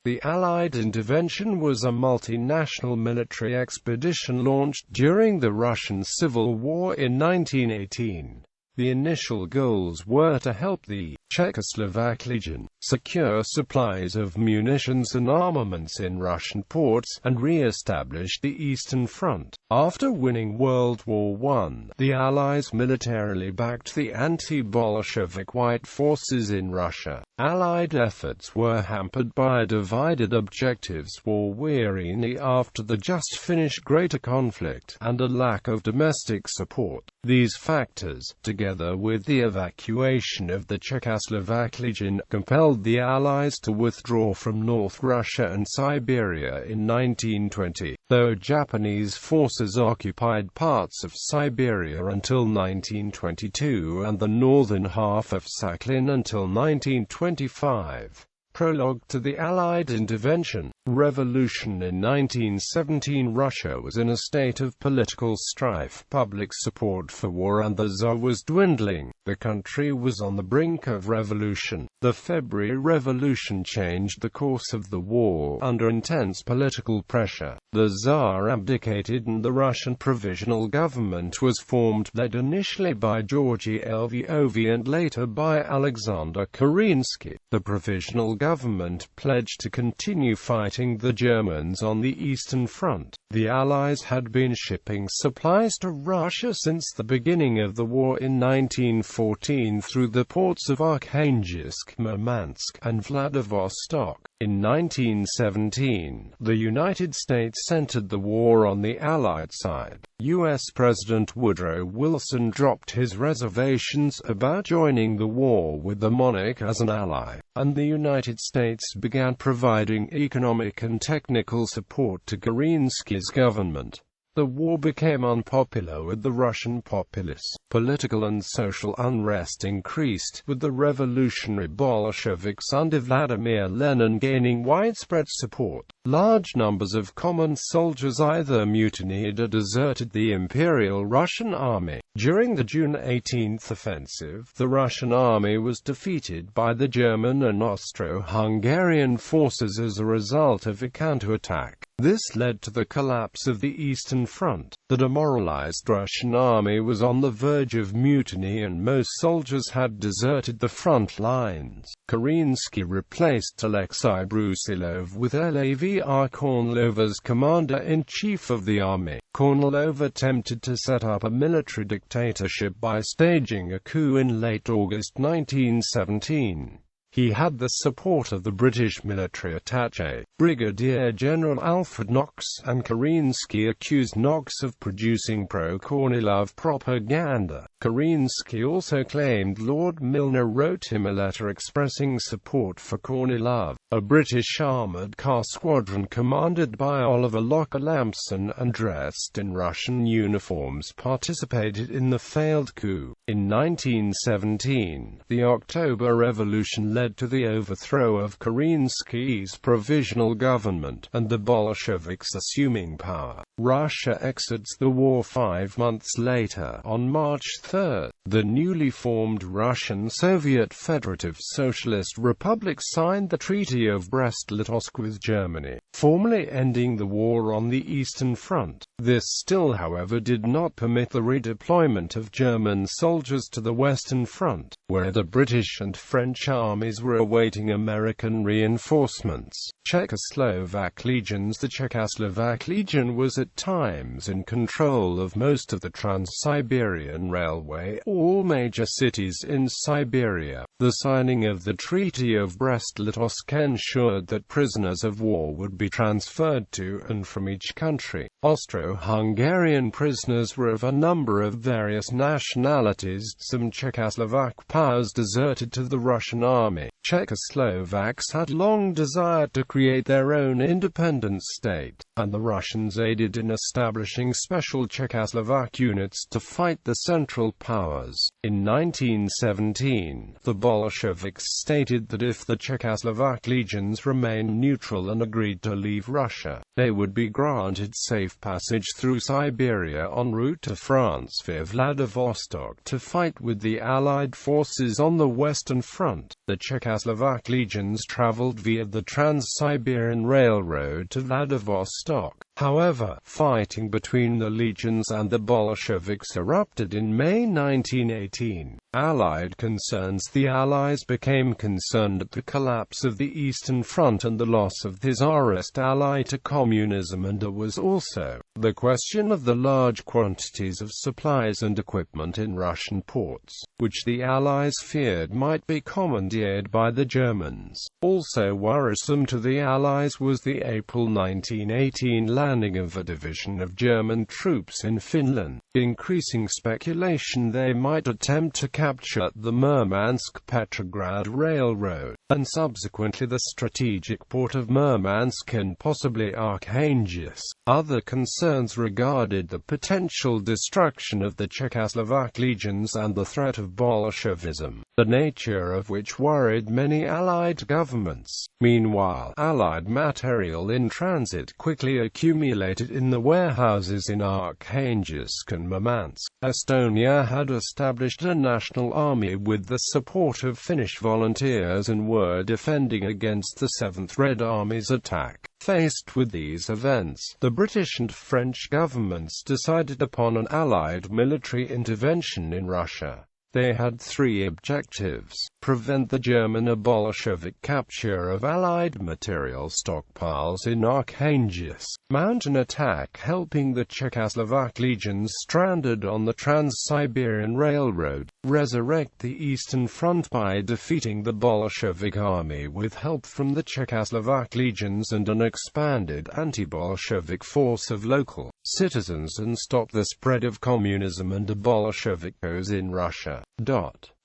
The Allied intervention was a multinational military expedition launched during the Russian Civil War in 1918. The initial goals were to help the Czechoslovak Legion secure supplies of munitions and armaments in Russian ports, and re-establish the Eastern Front. After winning World War I, the Allies militarily backed the anti-Bolshevik White forces in Russia. Allied efforts were hampered by divided objectives, war-weariness after the just-finished Greater Conflict, and a lack of domestic support. These factors, together with the evacuation of the Czechoslovak Legion, compelled the Allies to withdraw from North Russia and Siberia in 1920, though Japanese forces occupied parts of Siberia until 1922 and the northern half of Sakhalin until 1925. Prologue to the Allied intervention. Revolution in 1917. Russia was in a state of political strife. Public support for war and the Tsar was dwindling. The country was on the brink of revolution. The February Revolution changed the course of the war. Under intense political pressure, the Tsar abdicated and the Russian Provisional Government was formed, led initially by Georgy Lvov and later by Alexander Kerensky. The Provisional Government pledged to continue fighting the Germans on the Eastern Front. The Allies had been shipping supplies to Russia since the beginning of the war in 1914 through the ports of Arkhangelsk, Murmansk, and Vladivostok. In 1917, the United States entered the war on the Allied side. U.S. President Woodrow Wilson dropped his reservations about joining the war with the monarch as an ally, and the United States began providing economic and technical support to Kerensky's government. The war became unpopular with the Russian populace. Political and social unrest increased, with the revolutionary Bolsheviks under Vladimir Lenin gaining widespread support. Large numbers of common soldiers either mutinied or deserted the Imperial Russian Army. During the June 18 offensive, the Russian army was defeated by the German and Austro-Hungarian forces as a result of a counterattack. This led to the collapse of the Eastern Front. The demoralized Russian army was on the verge of mutiny and most soldiers had deserted the front lines. Kerensky replaced Alexei Brusilov with Lvr Kornilov as commander-in-chief of the army. Kornilov attempted to set up a military dictatorship by staging a coup in late August 1917. He had the support of the British military attaché, Brigadier General Alfred Knox, and Kerensky accused Knox of producing pro-Kornilov propaganda. Kerensky also claimed Lord Milner wrote him a letter expressing support for Kornilov. A British armoured car squadron commanded by Oliver Locker-Lampson and dressed in Russian uniforms participated in the failed coup. In 1917, the October Revolution led to the overthrow of Kerensky's provisional government, and the Bolsheviks assuming power. Russia exits the war 5 months later. On March 3, the newly formed Russian Soviet Federative Socialist Republic signed the Treaty of Brest-Litovsk with Germany, formally ending the war on the Eastern Front. This still, however, did not permit the redeployment of German soldiers to the Western Front, where the British and French armies were awaiting American reinforcements. Czechoslovak legions. The Czechoslovak Legion was at times in control of most of the Trans-Siberian Railway, all major cities in Siberia. The signing of the Treaty of Brest-Litovsk ensured that prisoners of war would be transferred to and from each country. Austro-Hungarian prisoners were of a number of various nationalities. Some Czechoslovak powers deserted to the Russian army. Czechoslovaks had long desired to create their own independent state, and the Russians aided in establishing special Czechoslovak units to fight the Central Powers. In 1917, the Bolsheviks stated that if the Czechoslovak legions remained neutral and agreed to leave Russia, they would be granted safe passage through Siberia en route to France via Vladivostok to fight with the Allied forces on the Western Front. The Czechoslovak legions traveled via the Trans-Siberian Railroad to Vladivostok. However, fighting between the legions and the Bolsheviks erupted in May 1918. Allied concerns. The Allies became concerned at the collapse of the Eastern Front and the loss of the Tsarist ally to communism, and there was also the question of the large quantities of supplies and equipment in Russian ports, which the Allies feared might be commandeered by the Germans. Also worrisome to the Allies was the April 1918 landing of a division of German troops in Finland, increasing speculation they might attempt to capture the Murmansk-Petrograd Railroad, and subsequently the strategic port of Murmansk and possibly Archangels. Other concerns regarded the potential destruction of the Czechoslovak legions and the threat of Bolshevism, the nature of which worried many Allied governments. Meanwhile, Allied material in transit quickly accumulated in the warehouses in Archangels and Murmansk. Estonia had established a national army with the support of Finnish volunteers and were defending against the 7th Red Army's attack. Faced with these events, the British and French governments decided upon an Allied military intervention in Russia. They had three objectives: prevent the German or Bolshevik capture of Allied material stockpiles in Archangels, mount an attack helping the Czechoslovak legions stranded on the Trans-Siberian Railroad, resurrect the Eastern Front by defeating the Bolshevik army with help from the Czechoslovak legions and an expanded anti-Bolshevik force of local citizens, and stop the spread of communism and the Bolshevikos in Russia.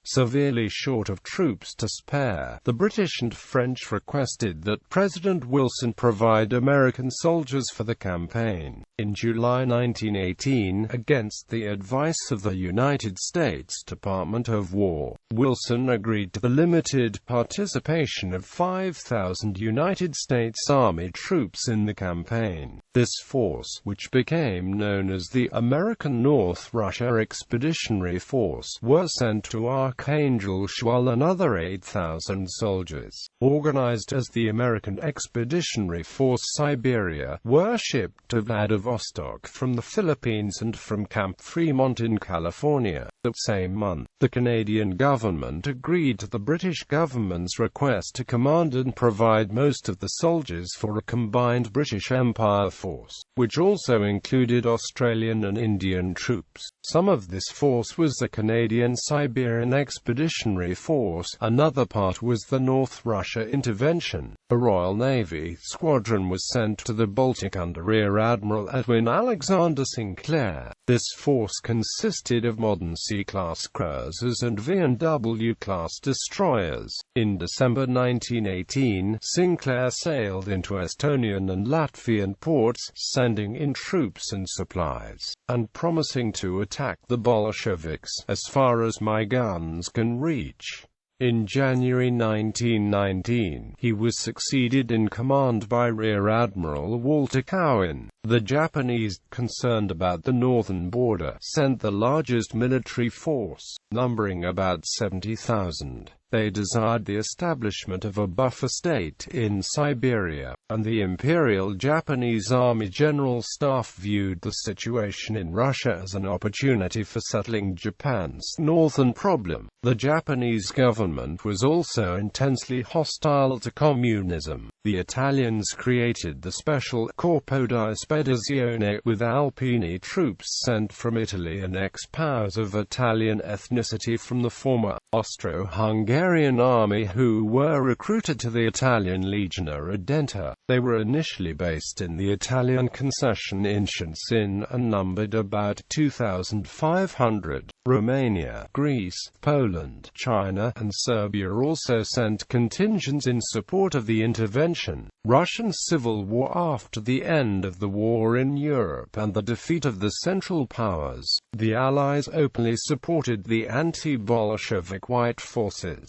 Severely short of troops to spare, the British and French requested that President Wilson provide American soldiers for the campaign. In July 1918, against the advice of the United States Department of War, Wilson agreed to the limited participation of 5,000 United States Army troops in the campaign. This force, which became known as the American North Russia Expeditionary Force, was sent to Archangels, while another 8,000 soldiers, organized as the American Expeditionary Force Siberia, were shipped to Vladivostok from the Philippines and from Camp Fremont in California. The same month, the Canadian government agreed to the British government's request to command and provide most of the soldiers for a combined British Empire force, which also included Australian and Indian troops. Some of this force was the Canadian Siberian Expeditionary Force, another part was the North Russia Intervention. A Royal Navy squadron was sent to the Baltic under Rear Admiral Edwin Alexander Sinclair. This force consisted of modern C-class cruisers and V&W-class destroyers. In December 1918, Sinclair sailed into Estonian and Latvian ports, sending in troops and supplies, and promising to attack the Bolsheviks as far as my guns can reach. In January 1919, he was succeeded in command by Rear Admiral Walter Cowan. The Japanese, concerned about the northern border, sent the largest military force, numbering about 70,000. They desired the establishment of a buffer state in Siberia, and the Imperial Japanese Army General Staff viewed the situation in Russia as an opportunity for settling Japan's northern problem. The Japanese government was also intensely hostile to communism. The Italians created the Special Corpo di Spedizione with Alpini troops sent from Italy and ex-powers of Italian ethnicity from the former Austro-Hungarian army who were recruited to the Italian Legione Redenta. They were initially based in the Italian concession in Szczecin and numbered about 2,500. Romania, Greece, Poland, China, and Serbia also sent contingents in support of the intervention. Russian Civil War. After the end of the war in Europe and the defeat of the Central Powers, the Allies openly supported the anti-Bolshevik White Forces.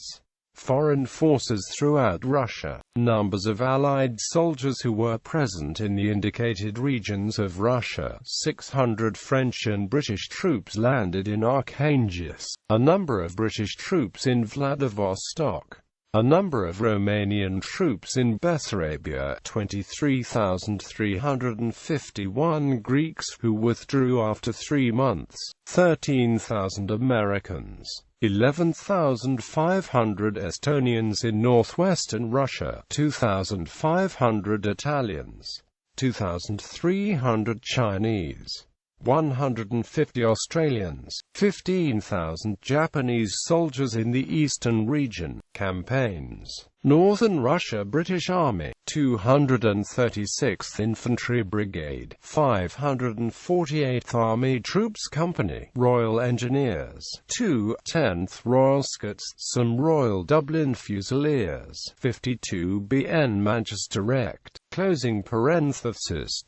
Foreign forces throughout Russia. Numbers of Allied soldiers who were present in the indicated regions of Russia. 600 French and British troops landed in Archangels. A number of British troops in Vladivostok. A number of Romanian troops in Bessarabia, 23,351 Greeks who withdrew after 3 months, 13,000 Americans, 11,500 Estonians in northwestern Russia, 2,500 Italians, 2,300 Chinese, 150 Australians, 15,000 Japanese soldiers in the eastern region. Campaigns: Northern Russia British Army, 236th Infantry Brigade, 548th Army Troops Company, Royal Engineers, 2 10th Royal Scots, some Royal Dublin Fusiliers, 52 BN Manchester Rect, closing parenthesis.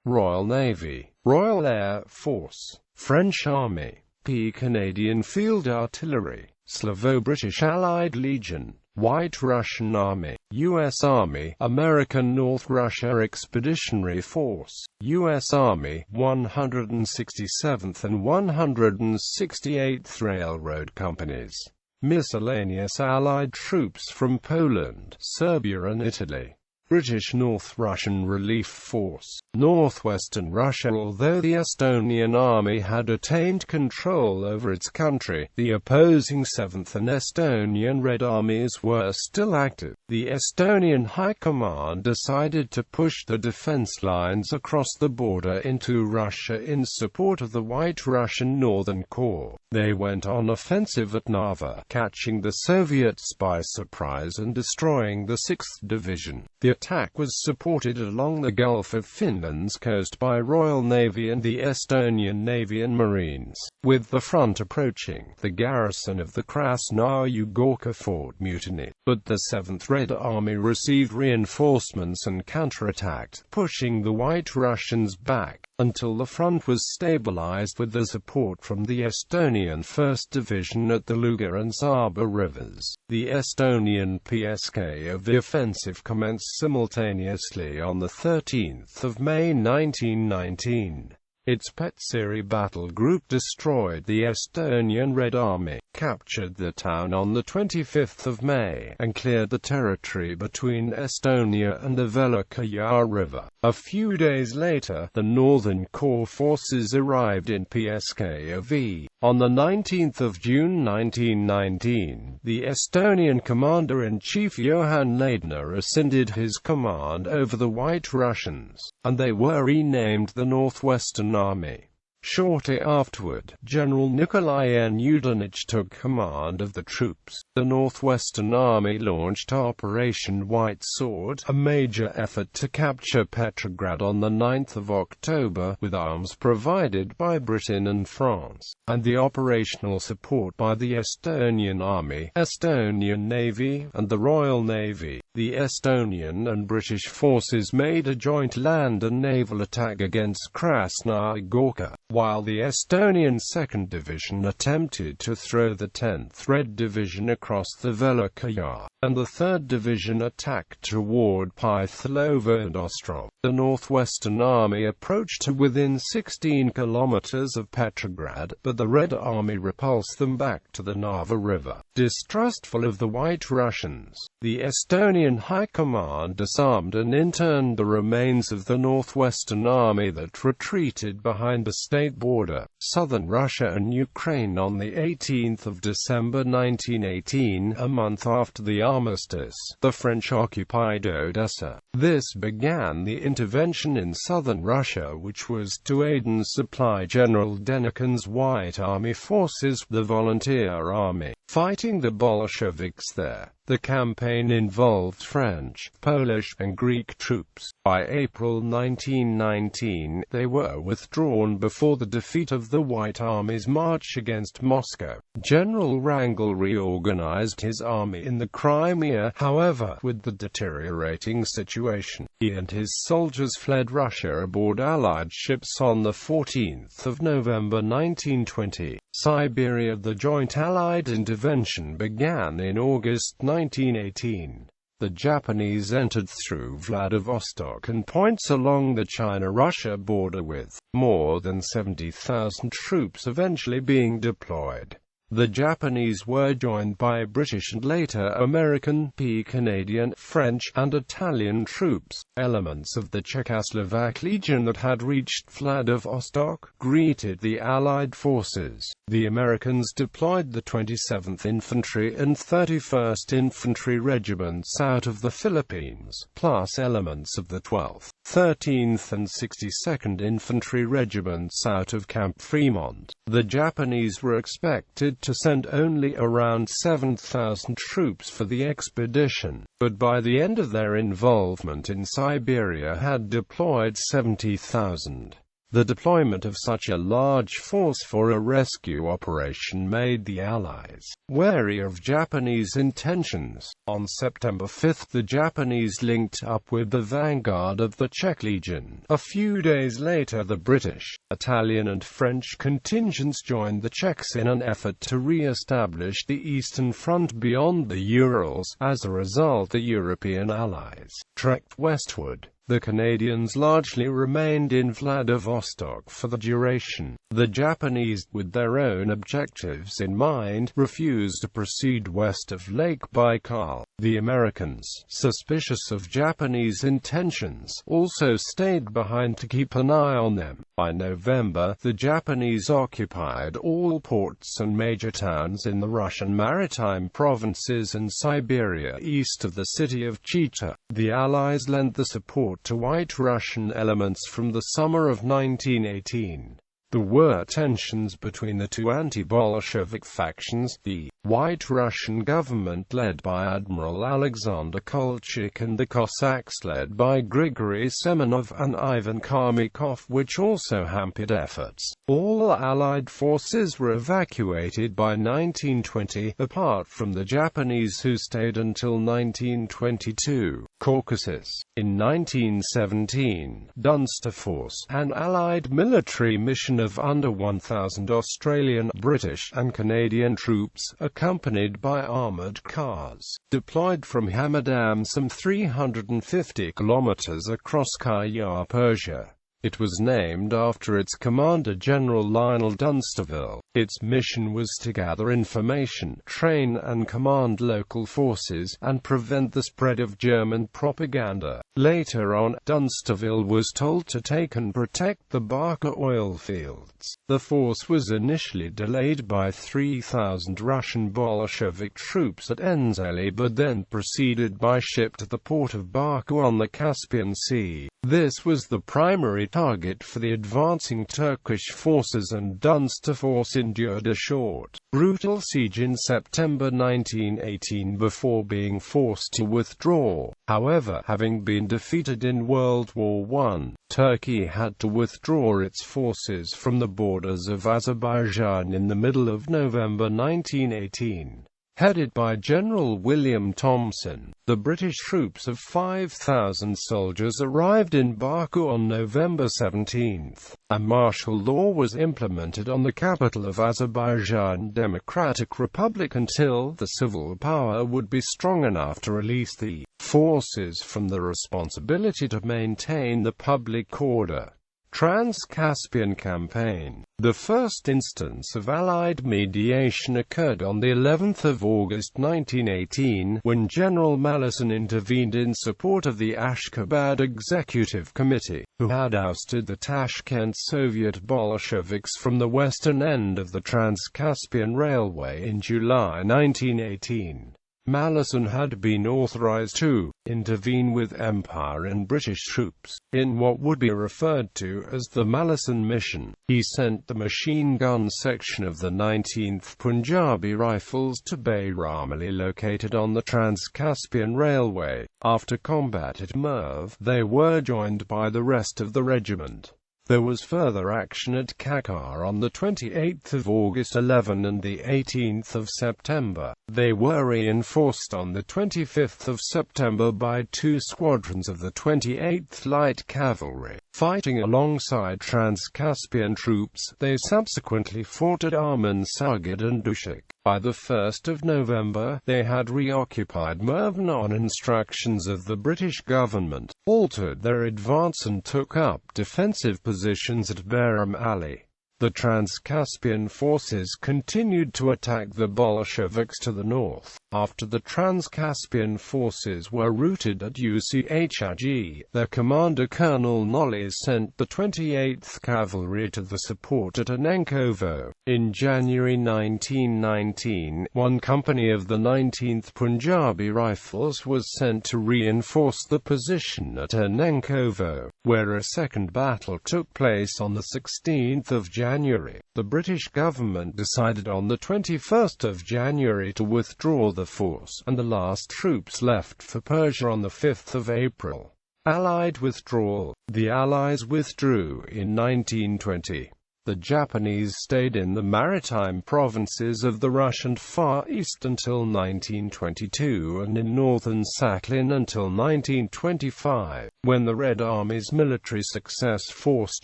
Royal Navy, Royal Air Force, French Army, P. Canadian Field Artillery, Slavo-British Allied Legion, White Russian Army, U.S. Army, American North Russia Expeditionary Force, U.S. Army, 167th and 168th Railroad Companies. Miscellaneous Allied troops from Poland, Serbia and Italy. British North Russian Relief Force, northwestern Russia. Although the Estonian army had attained control over its country, the opposing 7th and Estonian Red Armies were still active. The Estonian High Command decided to push the defense lines across the border into Russia in support of the White Russian Northern Corps. They went on offensive at Narva, catching the Soviets by surprise and destroying the 6th Division. The attack was supported along the Gulf of Finland's coast by Royal Navy and the Estonian Navy and Marines. With the front approaching, the garrison of the Krasnaya Gorka fort mutinied, but the 7th Red Army received reinforcements and counterattacked, pushing the White Russians back until the front was stabilized with the support from the Estonian 1st Division at the Luga and Saba rivers. The Estonian PSK of the offensive commenced simultaneously on 13 May 1919. Its Petseri battle group destroyed the Estonian Red Army, captured the town on 25 May, and cleared the territory between Estonia and the Velika River. A few days later, the Northern Corps forces arrived in Pskov. On 19 June 1919, the Estonian commander-in-chief Johann Laidner rescinded his command over the White Russians, and they were renamed the Northwestern Army. Shortly afterward, General Nikolai N. Yudenich took command of the troops. The Northwestern Army launched Operation White Sword, a major effort to capture Petrograd on 9 October, with arms provided by Britain and France, and the operational support by the Estonian Army, Estonian Navy, and the Royal Navy. The Estonian and British forces made a joint land and naval attack against Krasnaya Gorka, while the Estonian 2nd Division attempted to throw the 10th Red Division across the Velika Yar, and the 3rd Division attacked toward Pythlovo and Ostrov. The Northwestern Army approached to within 16 kilometers of Petrograd, but the Red Army repulsed them back to the Narva River. Distrustful of the White Russians, the Estonian High Command disarmed and interned the remains of the Northwestern Army that retreated behind the state border, southern Russia and Ukraine on 18 December 1918, a month after the armistice. The French occupied Odessa. This began the intervention in southern Russia, which was to aid and supply General Denikin's White Army forces, the Volunteer Army, fighting the Bolsheviks there. The campaign involved French, Polish, and Greek troops. By April 1919, they were withdrawn before the defeat of the White Army's march against Moscow. General Wrangel reorganized his army in the Crimea. However, with the deteriorating situation, he and his soldiers fled Russia aboard Allied ships on 14 November 1920. Siberia. The joint Allied intervention began in August 1918. The Japanese entered through Vladivostok and points along the China-Russia border, with more than 70,000 troops eventually being deployed. The Japanese were joined by British and later American, Canadian, French, and Italian troops. Elements of the Czechoslovak Legion that had reached Vladivostok greeted the Allied forces. The Americans deployed the 27th Infantry and 31st Infantry Regiments out of the Philippines, plus elements of the 12th, 13th and 62nd Infantry Regiments out of Camp Fremont. The Japanese were expected to send only around 7,000 troops for the expedition, but by the end of their involvement in Siberia had deployed 70,000. The deployment of such a large force for a rescue operation made the Allies wary of Japanese intentions. On September 5, the Japanese linked up with the vanguard of the Czech Legion. A few days later, the British, Italian and French contingents joined the Czechs in an effort to re-establish the Eastern Front beyond the Urals. As a result, the European Allies trekked westward. The Canadians largely remained in Vladivostok for the duration. The Japanese, with their own objectives in mind, refused to proceed west of Lake Baikal. The Americans, suspicious of Japanese intentions, also stayed behind to keep an eye on them. By November, the Japanese occupied all ports and major towns in the Russian maritime provinces and Siberia east of the city of Chita. The Allies lent the support to White Russian elements from the summer of 1918. There were tensions between the two anti-Bolshevik factions, the White Russian government led by Admiral Alexander Kolchak and the Cossacks led by Grigory Semenov and Ivan Kharmikov, which also hampered efforts. All Allied forces were evacuated by 1920, apart from the Japanese who stayed until 1922. Caucasus. In 1917, Dunster Force, an Allied military mission of under 1,000 Australian, British, and Canadian troops, accompanied by armoured cars, deployed from Hamadan some 350 kilometers across Kayar, Persia. It was named after its commander, General Lionel Dunsterville. Its mission was to gather information, train and command local forces, and prevent the spread of German propaganda. Later on, Dunsterville was told to take and protect the Baku oil fields. The force was initially delayed by 3,000 Russian Bolshevik troops at Enzeli, but then proceeded by ship to the port of Baku on the Caspian Sea. This was the primary target for the advancing Turkish forces, and Dunster Force endured a short, brutal siege in September 1918 before being forced to withdraw. However, having been defeated in World War I, Turkey had to withdraw its forces from the borders of Azerbaijan in the middle of November 1918. Headed by General William Thompson, the British troops of 5,000 soldiers arrived in Baku on November 17. A martial law was implemented on the capital of Azerbaijan Democratic Republic until the civil power would be strong enough to release the forces from the responsibility to maintain the public order. Trans-Caspian Campaign. The first instance of Allied mediation occurred on the 11th of August 1918, when General Malison intervened in support of the Ashgabat Executive Committee, who had ousted the Tashkent Soviet Bolsheviks from the western end of the Trans-Caspian Railway in July 1918. Malison had been authorized to intervene with Empire and British troops in what would be referred to as the Malison Mission. He sent the machine gun section of the 19th Punjabi Rifles to Bayramali, located on the Trans-Caspian Railway. After combat at Merv, they were joined by the rest of the regiment. There was further action at Kakar on the 28th of August 11 and the 18th of September. They were reinforced on the 25th of September by two squadrons of the 28th Light Cavalry. Fighting alongside Trans-Caspian troops, they subsequently fought at Armansargad and Dushak. By the 1st of November, they had reoccupied Merv on instructions of the British government, altered their advance and took up defensive positions at Bayram Ali. The Trans-Caspian forces continued to attack the Bolsheviks to the north. After the Trans-Caspian forces were routed at Ucag, their commander Colonel Nolly sent the 28th Cavalry to the support at Anenkovo. In January 1919, one company of the 19th Punjabi Rifles was sent to reinforce the position at Anenkovo, where a second battle took place on the 16th of January. The British government decided on the 21st of January to withdraw the force, and the last troops left for Persia on the 5th of April. Allied withdrawal. The Allies withdrew in 1920. The Japanese stayed in the maritime provinces of the Russian Far East until 1922 and in northern Sakhalin until 1925, when the Red Army's military success forced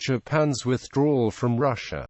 Japan's withdrawal from Russia.